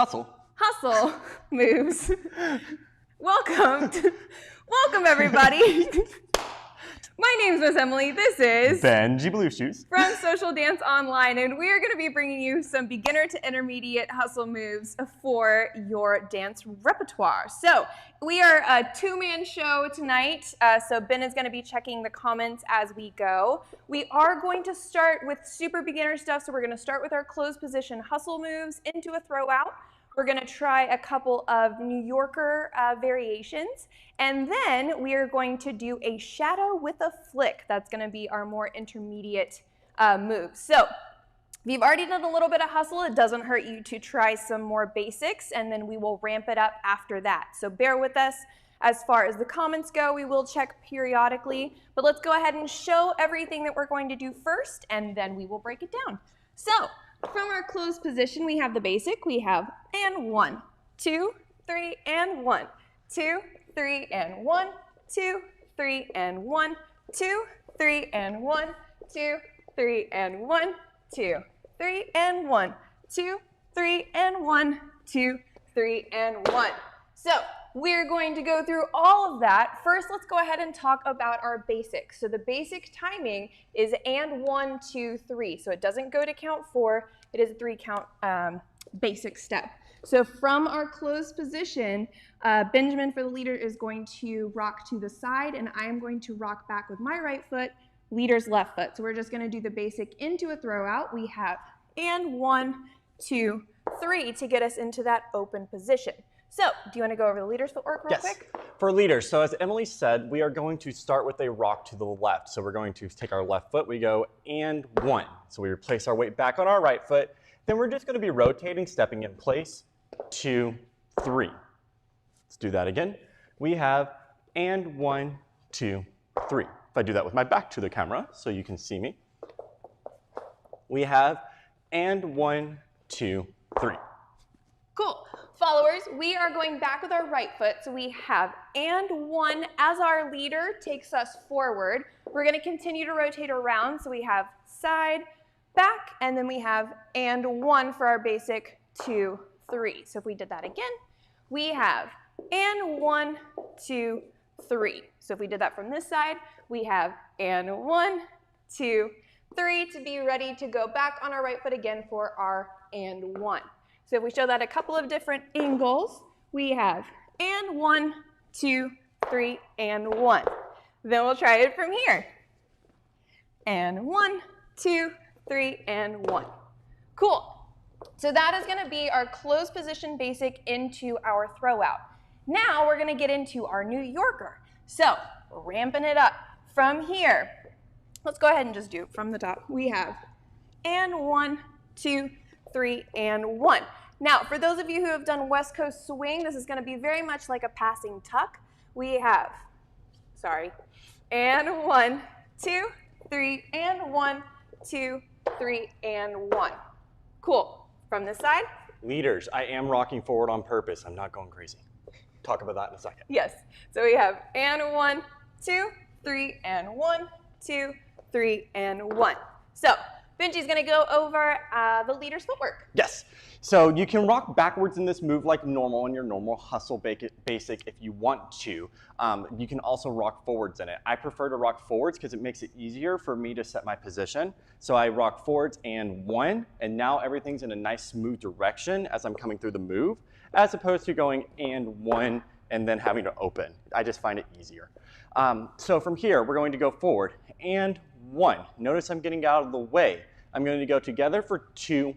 Hustle. Hustle moves. Welcome everybody. My name is Miss Emily. This is Benji Blue Shoes from Social Dance Online, and we are going to be bringing you some beginner to intermediate hustle moves for your dance repertoire. So we are a two-man show tonight, so Ben is going to be checking the comments as we go. We are going to start with super beginner stuff, so we're going to start with our closed position hustle moves into a throw out. We're going to try a couple of New Yorker variations, and then we are going to do a shadow with a flick. That's going to be our more intermediate move. So if you've already done a little bit of hustle, it doesn't hurt you to try some more basics, and then we will ramp it up after that. So bear with us. As far as the comments go, we will check periodically, but let's go ahead and show everything that we're going to do first, and then we will break it down. So from our closed position, we have the basic. We have and 1, 2, 3, and 1, 2, 3, and 1, 2, 3, and 1, 2, 3, and 1, 2, 3, and 1, 2, 3, and 1, 2, 3, and 1, 2, 3, and 1. So we're going to go through all of that. First, let's go ahead and talk about our basics. So the basic timing is and 1, 2, 3. So it doesn't go to count 4. It is a 3-count basic step. So from our closed position, Benjamin for the leader is going to rock to the side, and I am going to rock back with my right foot, leader's left foot. So we're just going to do the basic into a throw out. We have and 1, 2, 3 to get us into that open position. So, do you want to go over the leader's footwork real quick? For leaders, so as Emily said, we are going to start with a rock to the left. So we're going to take our left foot, we go and 1. So we replace our weight back on our right foot. Then we're just going to be rotating, stepping in place, 2, 3. Let's do that again. We have and 1, 2, 3. If I do that with my back to the camera so you can see me, we have and 1, 2, 3. Cool. Followers, we are going back with our right foot, so we have and 1 as our leader takes us forward. We're going to continue to rotate around, so we have side, back, and then we have and 1 for our basic 2, 3. So if we did that again, we have and 1, 2, 3. So if we did that from this side, we have and 1, 2, 3 to be ready to go back on our right foot again for our and 1. So if we show that a couple of different angles, we have and 1, 2, 3, and 1. Then we'll try it from here. And 1, 2, 3, and 1. Cool. So that is going to be our closed position basic into our throw out. Now we're going to get into our New Yorker. So ramping it up from here. Let's go ahead and just do it from the top. We have and 1, 2, 3, and 1. Now, for those of you who have done West Coast swing, this is going to be very much like a passing tuck. We have, and 1, 2, 3, and 1, 2, 3, and 1. Cool. From this side? Leaders, I am rocking forward on purpose. I'm not going crazy. Talk about that in a second. Yes. So we have and 1, 2, 3, and 1, 2, 3, and 1. So Benji's going to go over the leader's footwork. Yes. So you can rock backwards in this move like normal in your normal hustle basic if you want to. You can also rock forwards in it. I prefer to rock forwards because it makes it easier for me to set my position. So I rock forwards and 1, and now everything's in a nice smooth direction as I'm coming through the move, as opposed to going and 1 and then having to open. I just find it easier. So from here, we're going to go forward and 1. Notice I'm getting out of the way. I'm going to go together for 2,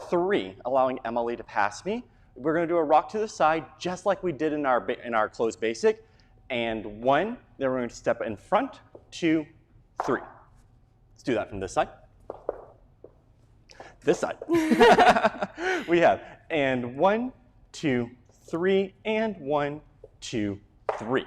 3, allowing Emily to pass me. We're going to do a rock to the side just like we did in our closed basic. And 1, then we're going to step in front, 2, 3. Let's do that from this side. This side. We have and 1, 2, 3, and 1, 2, 3.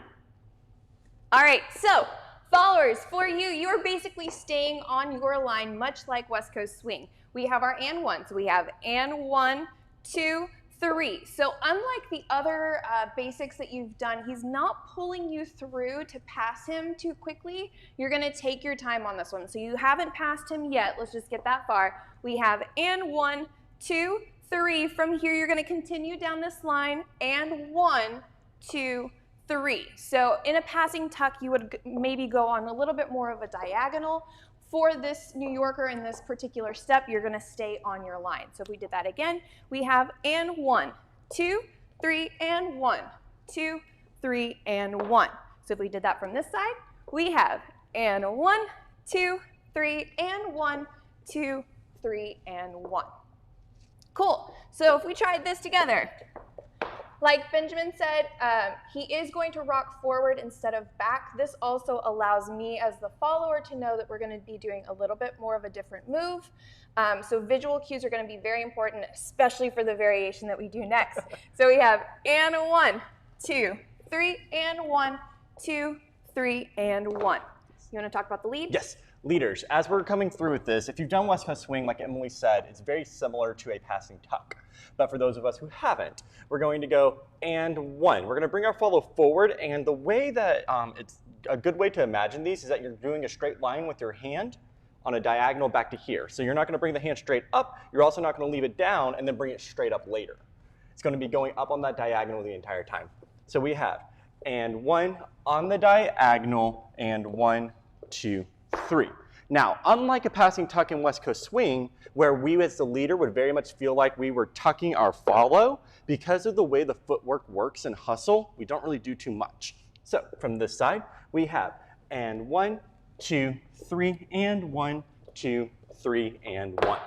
All right, so followers, for you, you're basically staying on your line much like West Coast swing. We have our and 1, so we have and 1, 2, 3. So unlike the other basics that you've done, he's not pulling you through to pass him too quickly. You're going to take your time on this one. So you haven't passed him yet. Let's just get that far. We have and 1, 2, 3. From here, you're going to continue down this line, and 1, 2, 3. So in a passing tuck, you would maybe go on a little bit more of a diagonal. For this New Yorker in this particular step, you're going to stay on your line. So if we did that again, we have and 1, 2, 3, and 1, 2, 3, and 1. So if we did that from this side, we have and 1, 2, 3, and 1, 2, 3, and 1. Cool. So if we tried this together, like Benjamin said, he is going to rock forward instead of back. This also allows me as the follower to know that we're going to be doing a little bit more of a different move. So visual cues are going to be very important, especially for the variation that we do next. So we have and 1, 2, 3, and 1, 2, 3, and 1. You want to talk about the lead? Yes. Leaders, as we're coming through with this, if you've done West Coast Swing, like Emily said, it's very similar to a passing tuck. But for those of us who haven't, we're going to go and 1. We're going to bring our follow forward, and the way that it's a good way to imagine these is that you're doing a straight line with your hand on a diagonal back to here. So you're not going to bring the hand straight up. You're also not going to leave it down and then bring it straight up later. It's going to be going up on that diagonal the entire time. So we have and 1 on the diagonal, and 1, 2, 3. Now, unlike a passing tuck in West Coast Swing, where we as the leader would very much feel like we were tucking our follow, because of the way the footwork works in hustle, we don't really do too much. So from this side, we have and 1, 2, 3, and 1, 2, 3, and 1.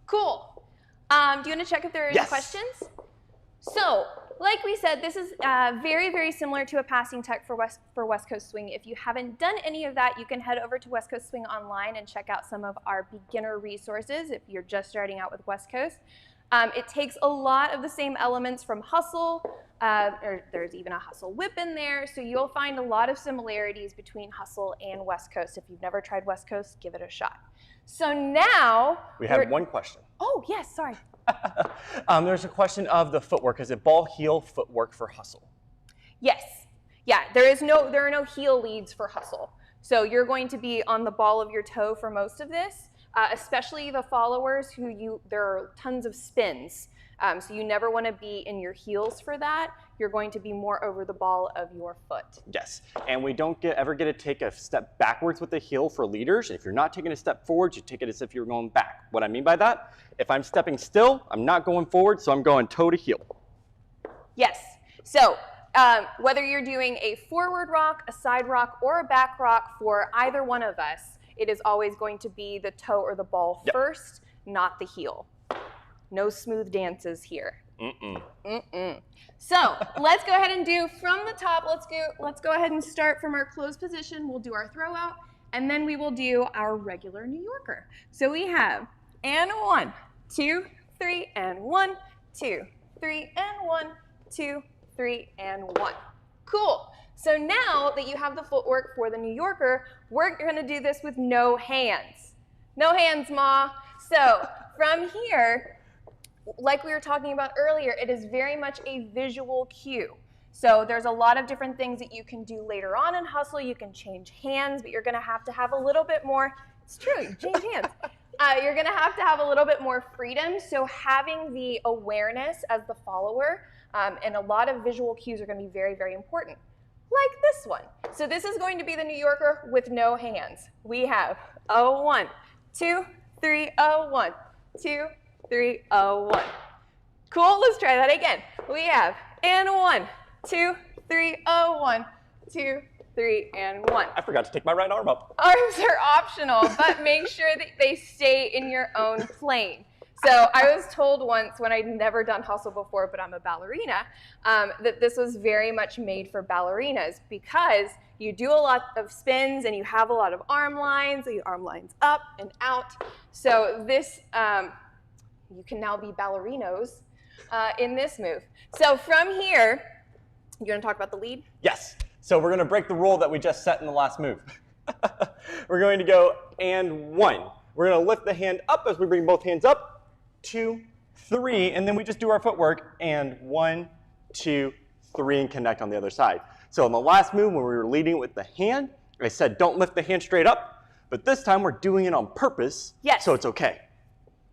Cool. Do you want to check if there are any questions? So, like we said, this is very, very similar to a passing tuck for West Coast Swing. If you haven't done any of that, you can head over to West Coast Swing online and check out some of our beginner resources if you're just starting out with West Coast. It takes a lot of the same elements from hustle, or there's even a hustle whip in there, so you'll find a lot of similarities between hustle and West Coast. If you've never tried West Coast, give it a shot. So now... We have one question. Oh, yes, sorry. There's a question of the footwork. Is it ball, heel, footwork for hustle? Yes. Yeah, there are no heel leads for hustle. So you're going to be on the ball of your toe for most of this, especially the followers there are tons of spins. So you never want to be in your heels for that. You're going to be more over the ball of your foot. Yes, and we don't ever get to take a step backwards with the heel for leaders. If you're not taking a step forward, you take it as if you're going back. What I mean by that, if I'm stepping still, I'm not going forward, so I'm going toe to heel. Yes, so whether you're doing a forward rock, a side rock, or a back rock for either one of us, it is always going to be the toe or the ball first, not the heel. No smooth dances here. So let's go ahead and do from the top. Let's go ahead and start from our closed position. We'll do our throw out, and then we will do our regular New Yorker. So we have and 1, 2, 3, and 1, 2, 3, and 1, 2, 3, and 1. Cool. So now that you have the footwork for the New Yorker, we're going to do this with no hands. No hands, Ma. So from here, like we were talking about earlier, it is very much a visual cue. So there's a lot of different things that you can do later on in hustle. You can change hands, but you're going to have a little bit more. It's true, you change hands. You're going to have a little bit more freedom. So having the awareness as the follower and a lot of visual cues are going to be very, very important. Like this one. So this is going to be the New Yorker with no hands. We have 1, 2, 3, 1, 2, 3, 1. Cool, let's try that again. We have and 1, 2, 3, 1, 2, 3, and 1. I forgot to take my right arm up. Arms are optional, but make sure that they stay in your own plane. So I was told once when I'd never done hustle before, but I'm a ballerina, that this was very much made for ballerinas because you do a lot of spins and you have a lot of arm lines, the arm lines up and out. So this, you can now be ballerinos in this move. So from here, you want to talk about the lead? Yes. So we're going to break the rule that we just set in the last move. We're going to go and 1. We're going to lift the hand up as we bring both hands up. 2, 3, and then we just do our footwork and 1, 2, 3, and connect on the other side. So in the last move when we were leading with the hand, I said don't lift the hand straight up, but this time we're doing it on purpose, so it's okay.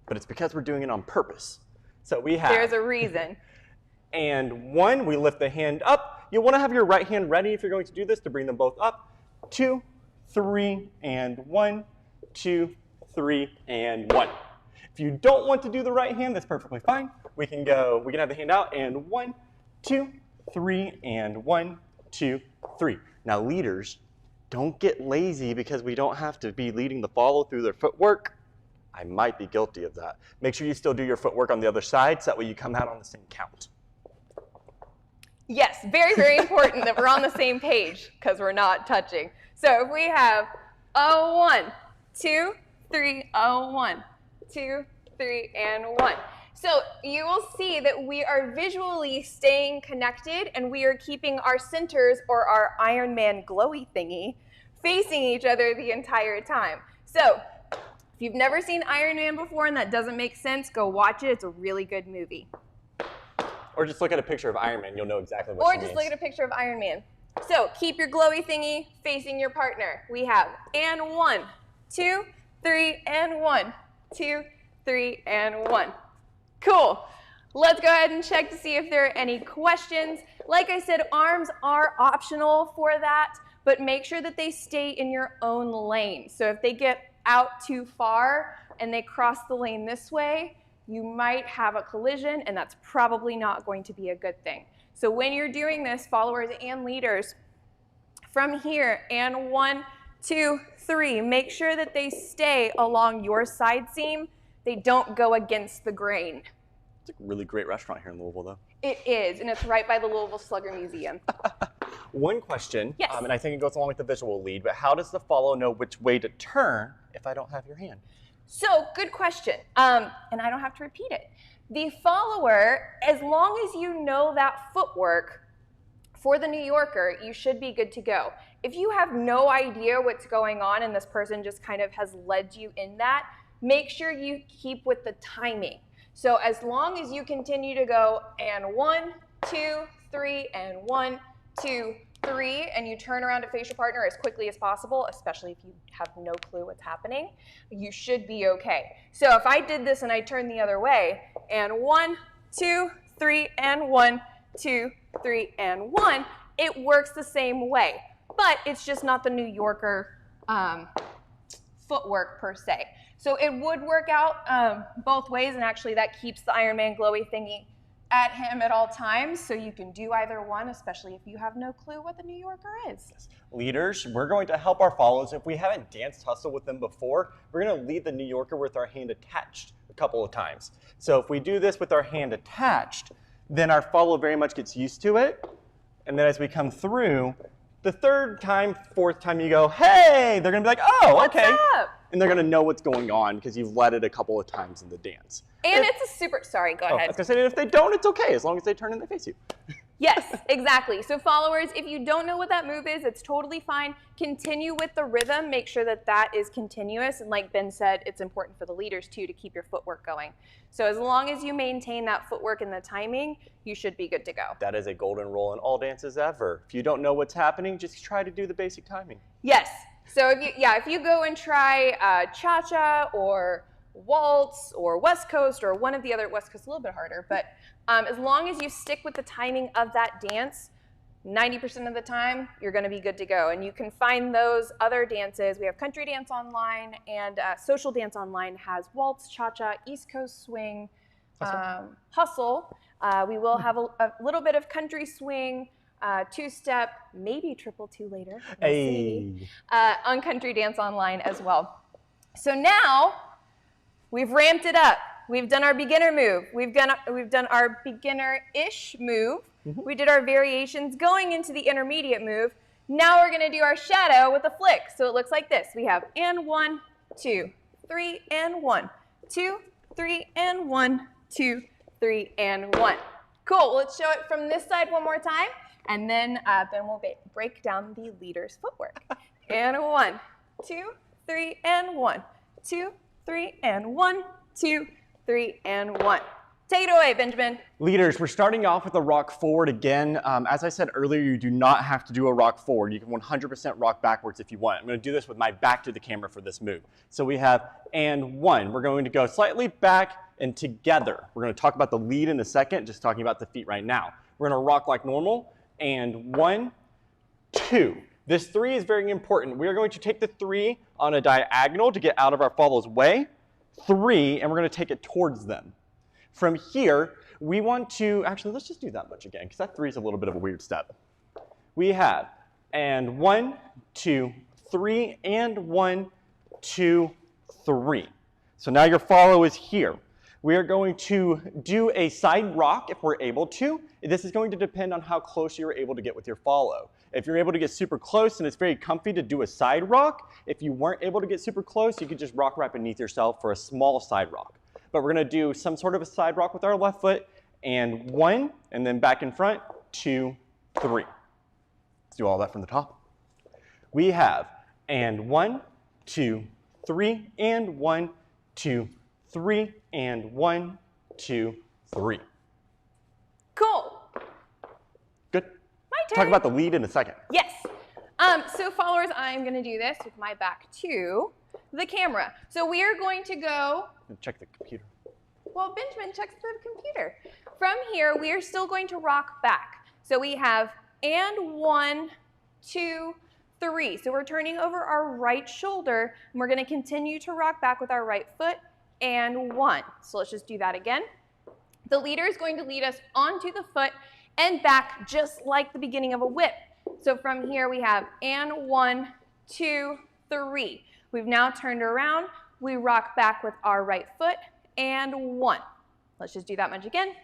But it's because we're doing it on purpose. So we have. There's a reason. And 1, we lift the hand up. You want to have your right hand ready if you're going to do this to bring them both up. 2, 3, and 1, 2, 3, and 1. If you don't want to do the right hand, that's perfectly fine. We can have the hand out, and 1, 2, 3, and 1, 2, 3. Now leaders, don't get lazy because we don't have to be leading the follow through their footwork. I might be guilty of that. Make sure you still do your footwork on the other side so that way you come out on the same count. Yes, very, very important that we're on the same page because we're not touching. So if we have 1, 2, 3, 1, 2, 3, and 1. So you will see that we are visually staying connected and we are keeping our centers or our Iron Man glowy thingy facing each other the entire time. So if you've never seen Iron Man before and that doesn't make sense, go watch it. It's a really good movie. Or just look at a picture of Iron Man. You'll know exactly what Or she just means. look at a picture of Iron Man. So keep your glowy thingy facing your partner. We have and 1, 2, 3, and 1, 2, 3, and 1. Cool. Let's go ahead and check to see if there are any questions. Like I said, arms are optional for that, but make sure that they stay in your own lane. So if they get out too far and they cross the lane this way, you might have a collision, and that's probably not going to be a good thing. So when you're doing this, followers and leaders, from here, and 1, 2, 3, make sure that they stay along your side seam. They don't go against the grain. It's a really great restaurant here in Louisville, though. It is, and it's right by the Louisville Slugger Museum. One question, yes. And I think it goes along with the visual lead, but how does the follow know which way to turn if I don't have your hand? So, good question, and I don't have to repeat it. The follower, as long as you know that footwork for the New Yorker, you should be good to go. If you have no idea what's going on and this person just kind of has led you in that, make sure you keep with the timing. So as long as you continue to go and 1, 2, 3, and 1, 2, 3, and you turn around to face your partner as quickly as possible, especially if you have no clue what's happening, you should be okay. So if I did this and I turned the other way, and 1, 2, 3, and 1, 2, 3, and 1, it works the same way. But it's just not the New Yorker footwork per se. So it would work out both ways, and actually that keeps the Iron Man glowy thingy at him at all times, so you can do either one, especially if you have no clue what the New Yorker is. Leaders, we're going to help our followers. If we haven't danced hustle with them before, we're going to lead the New Yorker with our hand attached a couple of times. So if we do this with our hand attached, then our follow very much gets used to it. And then as we come through, the third time, fourth time you go, hey, they're going to be like, oh, okay. What's up? And they're going to know what's going on because you've led it a couple of times in the dance. And it's a super, sorry, go ahead. I was going to say, if they don't, it's okay, as long as they turn and they face you. Yes, exactly. So followers, if you don't know what that move is, it's totally fine. Continue with the rhythm. Make sure that that is continuous. And like Ben said, it's important for the leaders too to keep your footwork going. So as long as you maintain that footwork and the timing, you should be good to go. That is a golden rule in all dances ever. If you don't know what's happening, just try to do the basic timing. Yes. So if you go and try cha-cha or waltz or West Coast or one of the other, West Coast a little bit harder, but as long as you stick with the timing of that dance, 90% of the time, you're going to be good to go. And you can find those other dances. We have Country Dance Online, and Social Dance Online has waltz, cha-cha, East Coast swing, hustle. We will have a little bit of country swing, two-step, maybe triple two later, Hey. on Country Dance Online as well. So now we've ramped it up. We've done our beginner move. We've done our beginner-ish move. Mm-hmm. We did our variations going into the intermediate move. Now we're going to do our shadow with a flick. So it looks like this. We have and 1, 2, 3, and 1, 2, 3, and 1, 2, 3, and 1. Cool. Let's show it from this side one more time. And then we'll break down the leader's footwork. And 1, 2, 3, and 1, 2, 3, and 1, 2, 3, and 1. Take it away, Benjamin. Leaders, we're starting off with a rock forward again. As I said earlier, you do not have to do a rock forward. You can 100% rock backwards if you want. I'm going to do this with my back to the camera for this move. So we have and 1. We're going to go slightly back and together. We're going to talk about the lead in a second, just talking about the feet right now. We're going to rock like normal, and 1, 2. This 3 is very important. We are going to take the 3 on a diagonal to get out of our follow's way. 3, and we're going to take it towards them. From here, we want to, actually, let's just do that much again, because that 3 is a little bit of a weird step. We have, and 1, 2, 3, and 1, 2, 3. So now your follow is here. We are going to do a side rock if we're able to. This is going to depend on how close you're able to get with your follow. If you're able to get super close, and it's very comfy to do a side rock. If you weren't able to get super close, you could just rock right beneath yourself for a small side rock. But we're going to do some sort of a side rock with our left foot, and 1, and then back in front, 2, 3. Let's do all that from the top. We have, and 1, 2, 3, and 1, 2, 3, and 1, 2, 3. Cool. Good. My turn. Talk about the lead in a second. Yes. So followers, I'm going to do this with my back to the camera. So we are going to go. Check the computer. Well, Benjamin checks the computer. From here, we are still going to rock back. So we have and 1, 2, 3. So we're turning over our right shoulder, and we're going to continue to rock back with our right foot, and 1. So let's just do that again. The leader is going to lead us onto the foot and back just like the beginning of a whip. So from here we have and 1, 2, 3. We've now turned around. We rock back with our right foot and 1. Let's just do that much again.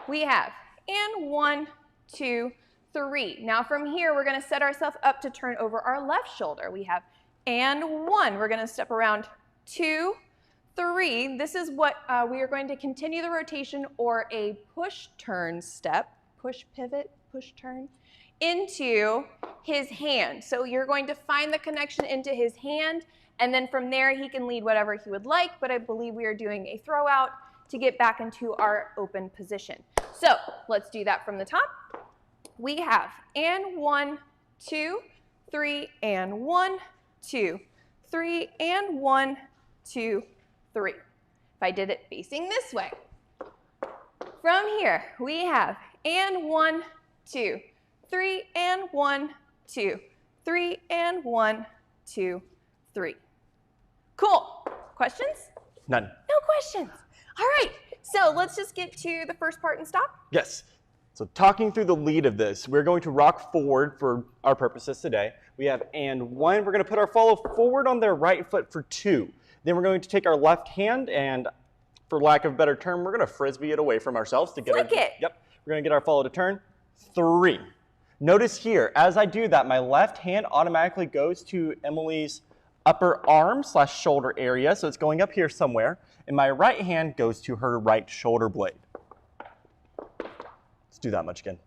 We have and 1, 2, 3. Now from here we're going to set ourselves up to turn over our left shoulder. We have and 1. We're going to step around 2, 3. This is what we are going to continue the rotation, or a push turn step, push pivot, push turn, into his hand. So you're going to find the connection into his hand, and then from there he can lead whatever he would like, but I believe we are doing a throw out to get back into our open position. So let's do that from the top. We have and 1, 2, 3, and 1, 2, 3, and 1, 2, 3. If I did it facing this way. From here, we have and 1, 2, 3, and 1, 2, 3, and 1, 2, 3. Cool. Questions? None. No questions. All right. So let's just get to the first part and stop. Yes. So talking through the lead of this, we're going to rock forward for our purposes today. We have and 1. We're going to put our follow forward on their right foot for 2. Then we're going to take our left hand and, for lack of a better term, we're going to frisbee it away from ourselves to get Flick it. Yep. We're going to get our follow to turn. 3. Notice here, as I do that, my left hand automatically goes to Emily's upper arm / shoulder area, so it's going up here somewhere, and my right hand goes to her right shoulder blade. Let's do that much again.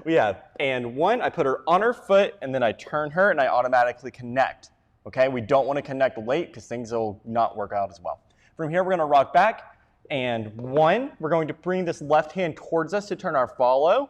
We have and 1, I put her on her foot, and then I turn her, and I automatically connect. Okay, we don't want to connect late because things will not work out as well. From here, we're going to rock back, and 1, we're going to bring this left hand towards us to turn our follow.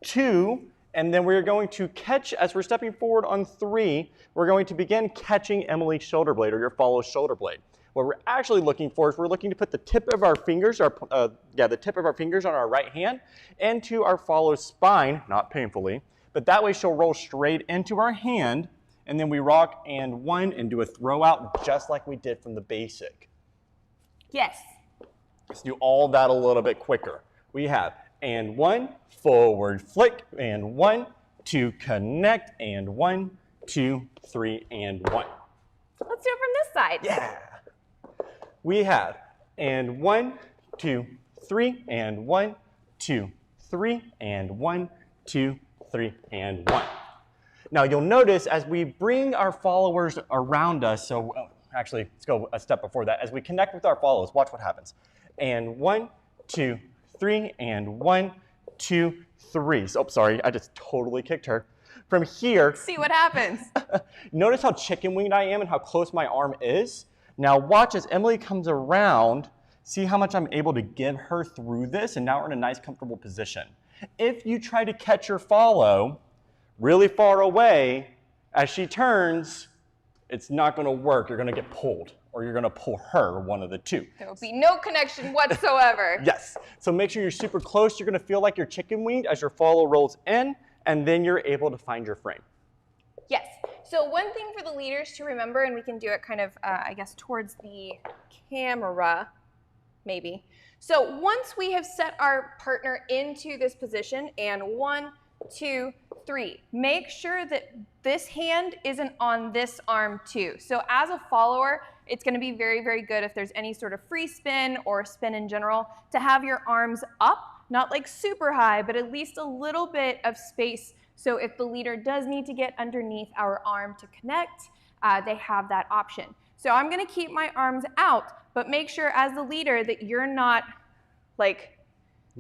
2, and then we're going to catch, as we're stepping forward on 3, we're going to begin catching Emily's shoulder blade, or your follow's shoulder blade. What we're actually looking for is we're looking to put the tip of our fingers, the tip of our fingers on our right hand into our follow's spine, not painfully, but that way she'll roll straight into our hand, and then we rock and 1 and do a throw out just like we did from the basic. Yes. Let's do all that a little bit quicker. We have and 1, forward flick, and 1, 2, connect, and 1, 2, 3, and 1. Let's do it from this side. Yeah. We have and 1, 2, 3, and 1, 2, 3, and 1, 2, 3, and 1. Now you'll notice as we bring our followers around us, so actually let's go a step before that. As we connect with our followers, watch what happens. And 1, 2, 3, and 1, 2, 3. So, sorry, I just totally kicked her. From here, see what happens. Notice how chicken-winged I am and how close my arm is. Now watch as Emily comes around, see how much I'm able to give her through this, and now we're in a nice, comfortable position. If you try to catch her follow really far away, as she turns, it's not going to work. You're going to get pulled, or you're gonna pull her, one of the two. There will be no connection whatsoever. Yes, so make sure you're super close. You're gonna feel like you're chicken winged as your follow rolls in, and then you're able to find your frame. Yes, so one thing for the leaders to remember, and we can do it kind of, I guess, towards the camera, maybe. So once we have set our partner into this position, and 1, 2, 3, make sure that this hand isn't on this arm too. So as a follower, it's going to be very, very good if there's any sort of free spin or spin in general to have your arms up, not like super high, but at least a little bit of space. So if the leader does need to get underneath our arm to connect, they have that option. So I'm going to keep my arms out, but make sure as the leader that you're not like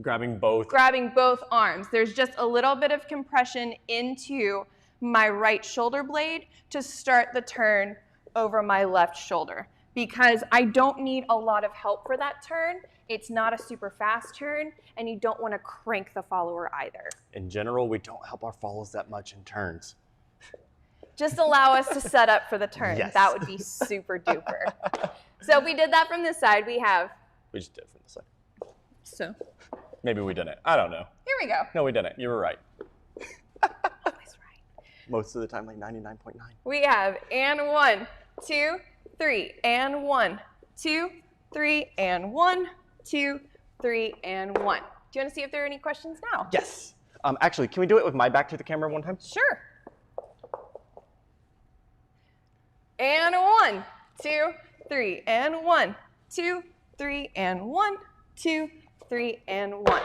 grabbing both arms. There's just a little bit of compression into my right shoulder blade to start the turn over my left shoulder, because I don't need a lot of help for that turn. It's not a super fast turn, and you don't want to crank the follower either. In general, we don't help our follows that much in turns. Just allow us to set up for the turn. Yes. That would be super duper. So if we did that from this side, we just did it from this side. So maybe we didn't. I don't know. here we go. No, we didn't. You were right. Always right. Most of the time, like 99.9. We have and 1, 2, 3, and 1, 2, 3, and 1, 2, 3, and 1. Do you want to see if there are any questions now? Yes. Actually, can we do it with my back to the camera one time? Sure. And 1, 2, 3, and 1, 2, 3, and 1, 2, 3, and 1.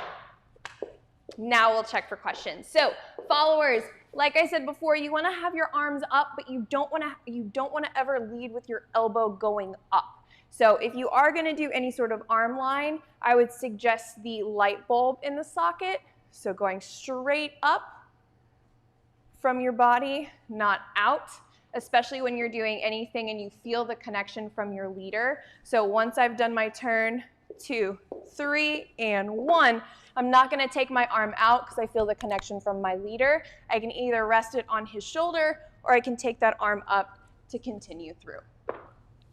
Now we'll check for questions. So followers, like I said before, you want to have your arms up, but you don't want to ever lead with your elbow going up. So if you are going to do any sort of arm line, I would suggest the light bulb in the socket. So going straight up from your body, not out, especially when you're doing anything and you feel the connection from your leader. So once I've done my turn, 2, 3, and 1, I'm not going to take my arm out because I feel the connection from my leader. I can either rest it on his shoulder or I can take that arm up to continue through.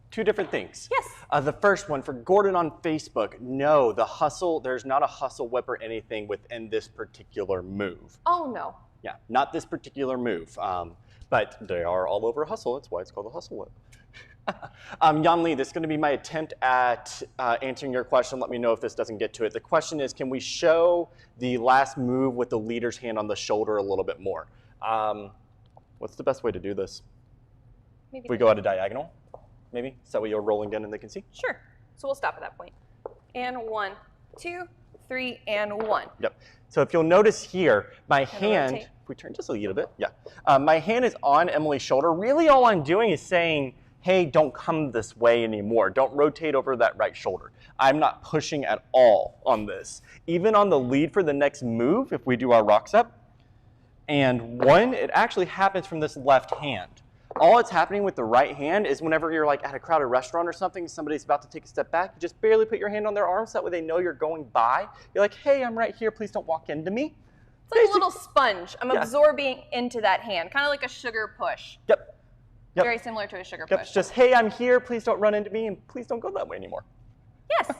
Two different things. Yes. The first one, for Gordon on Facebook, no, there's not a hustle whip or anything within this particular move. Oh, no. Yeah, not this particular move. But they are all over hustle. That's why it's called a hustle whip. Yan Lee, this is going to be my attempt at answering your question. Let me know if this doesn't get to it. The question is, can we show the last move with the leader's hand on the shoulder a little bit more? What's the best way to do this? Maybe if we go at a diagonal, maybe? Is that what you're rolling in and they can see? Sure. So we'll stop at that point. And 1, 2, 3, and 1. Yep. So if you'll notice here, my hand, if we turn just a little bit, yeah. My hand is on Emily's shoulder. Really all I'm doing is saying, hey, don't come this way anymore. Don't rotate over that right shoulder. I'm not pushing at all on this. Even on the lead for the next move, if we do our rocks up, and 1, it actually happens from this left hand. All that's happening with the right hand is whenever you're like at a crowded restaurant or something, somebody's about to take a step back, you just barely put your hand on their arm so that way they know you're going by. You're like, hey, I'm right here, please don't walk into me. It's like a little sponge. I'm absorbing into that hand, kind of like a sugar push. Yep. Very similar to a sugar push. Just, hey, I'm here, please don't run into me, and please don't go that way anymore. Yes.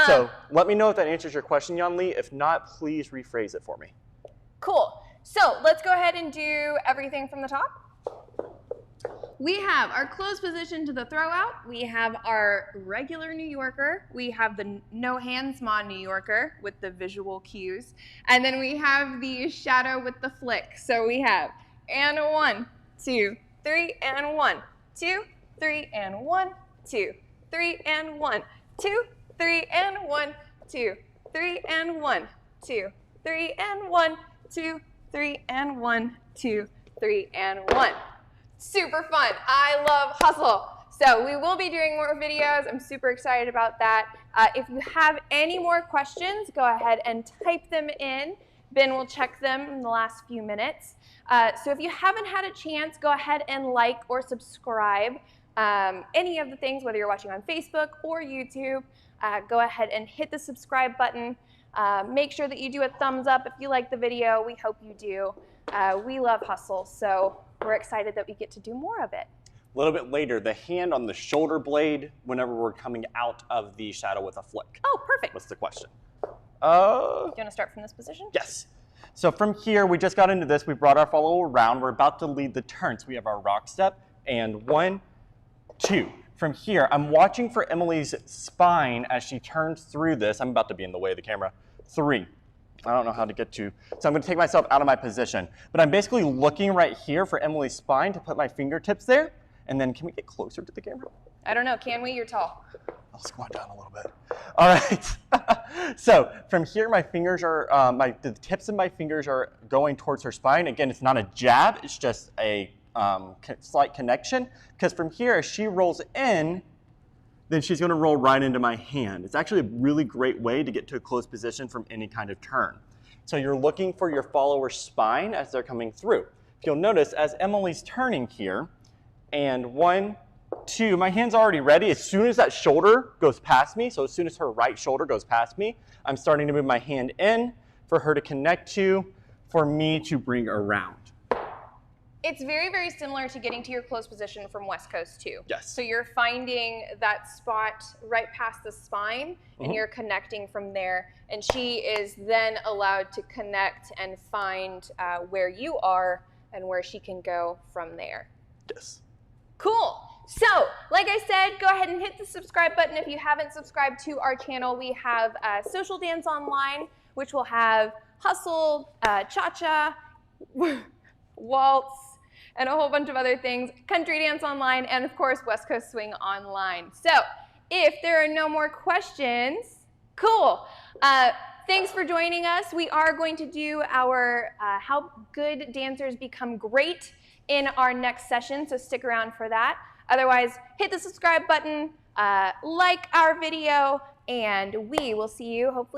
So let me know if that answers your question, Yan Lee. If not, please rephrase it for me. Cool. So let's go ahead and do everything from the top. We have our close position to the throw out. We have our regular New Yorker. We have the no hands ma New Yorker with the visual cues. And then we have the shadow with the flick. So we have and 1, 2, 3, and 1, 2, 3, and 1, 2, 3, and 1, 2, 3, and 1, 2, 3, and 1, 2, 3, and 1, 2, 3, and 1, 2, 3, and 1. Super fun. I love hustle. So we will be doing more videos. I'm super excited about that. If you have any more questions, go ahead and type them in. Ben will check them in the last few minutes. So if you haven't had a chance, go ahead and like or subscribe. Any of the things, whether you're watching on Facebook or YouTube, go ahead and hit the subscribe button. Make sure that you do a thumbs up if you like the video. We hope you do. We love hustle, so we're excited that we get to do more of it. A little bit later, the hand on the shoulder blade whenever we're coming out of the shadow with a flick. Oh, perfect. What's the question? Do you want to start from this position? Yes. So from here, we just got into this. We brought our follower around. We're about to lead the turn. So we have our rock step, and 1, 2. From here, I'm watching for Emily's spine as she turns through this. I'm about to be in the way of the camera. 3. I don't know how to get to. So I'm going to take myself out of my position. But I'm basically looking right here for Emily's spine to put my fingertips there. And then can we get closer to the camera? I don't know. Can we? You're tall. I'll squat down a little bit. All right. So from here, my fingers are, the tips of my fingers are going towards her spine. Again, it's not a jab. It's just a slight connection. Because from here, as she rolls in, then she's going to roll right into my hand. It's actually a really great way to get to a closed position from any kind of turn. So you're looking for your follower's spine as they're coming through. If you'll notice, as Emily's turning here, and 1, 2, my hand's already ready. As soon as that shoulder goes past me, so as soon as her right shoulder goes past me, I'm starting to move my hand in for her to connect to, for me to bring around. It's very, very similar to getting to your closed position from West Coast too. Yes. So you're finding that spot right past the spine, and you're connecting from there. And she is then allowed to connect and find where you are and where she can go from there. Yes. Cool. So, like I said, go ahead and hit the subscribe button if you haven't subscribed to our channel. We have Social Dance Online, which will have hustle, cha-cha, waltz, and a whole bunch of other things, Country Dance Online, and of course, West Coast Swing Online. So, if there are no more questions, cool. Thanks for joining us. We are going to do our How Good Dancers Become Great in our next session, so stick around for that. Otherwise, hit the subscribe button, like our video, and we will see you hopefully